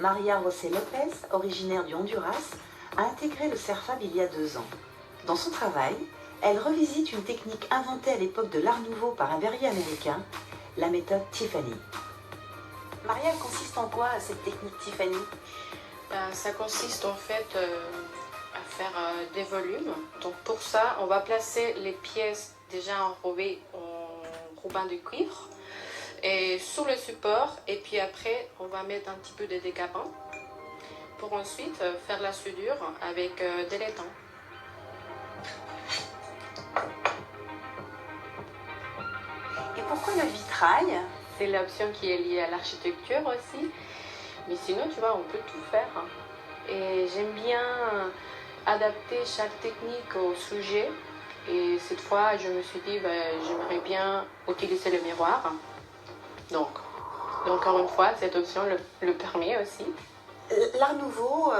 Maria José Lopez, originaire du Honduras, a intégré le CERFAB il y a 2 ans. Dans son travail, elle revisite une technique inventée à l'époque de l'Art Nouveau par un verrier américain, la méthode Tiffany. Maria, elle consiste en quoi cette technique Tiffany? Ça consiste en fait à faire des volumes. Donc pour ça, on va placer les pièces déjà enrobées en robin de cuivre et sur le support, et puis après on va mettre un petit peu de décapant pour ensuite faire la soudure avec des laitons. Et pourquoi le vitrail? C'est l'option qui est liée à l'architecture aussi, mais sinon tu vois on peut tout faire. Et j'aime bien adapter chaque technique au sujet. Et cette fois, je me suis dit, j'aimerais bien utiliser le miroir. Donc, encore une fois, cette option le permet aussi. L'Art Nouveau,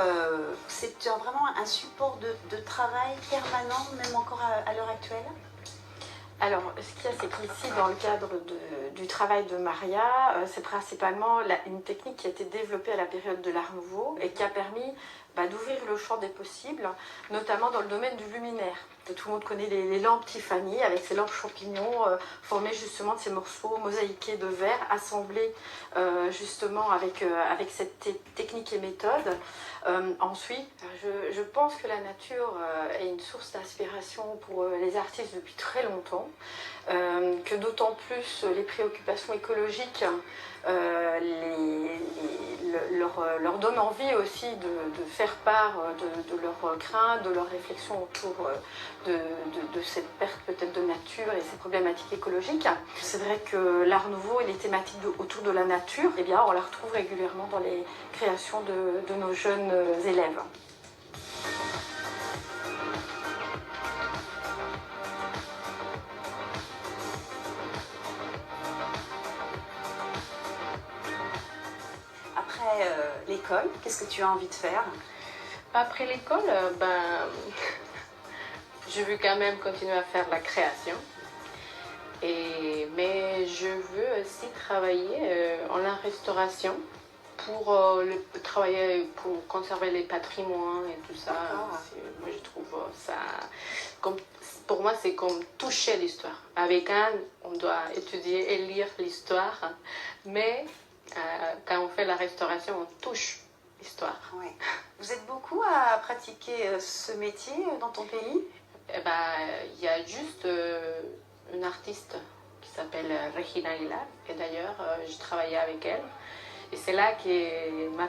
c'est vraiment un support de travail permanent, même encore à l'heure actuelle? Alors, ce qu'il y a, c'est qu'ici, dans le cadre du travail de Maria, c'est principalement une technique qui a été développée à la période de l'Art Nouveau et qui a permis d'ouvrir le champ des possibles, notamment dans le domaine du luminaire. Tout le monde connaît les lampes Tiffany avec ces lampes champignons formées justement de ces morceaux mosaïqués de verre assemblés justement avec cette technique et méthode. Ensuite, je pense que la nature est une source d'inspiration pour les artistes depuis très longtemps, que d'autant plus les préoccupations écologiques leur donnent envie aussi de faire part de leurs craintes, de leurs réflexions autour de cette perte peut-être de nature et ces problématiques écologiques. C'est vrai que l'Art Nouveau et les thématiques autour de la nature, eh bien, on la retrouve régulièrement dans les créations de nos jeunes élèves. Après l'école, qu'est-ce que tu as envie de faire? Après l'école, je veux quand même continuer à faire la création. Mais je veux aussi travailler en la restauration pour travailler pour conserver les patrimoines et tout ça. Moi je trouve ça pour moi c'est comme toucher l'histoire. Avec Anne, on doit étudier et lire l'histoire, mais quand on fait la restauration, on touche l'histoire. Oui. Vous êtes beaucoup à pratiquer ce métier dans ton pays? Il y a juste une artiste qui s'appelle Regina Aguilar, et d'ailleurs je travaillais avec elle. Et c'est là que ma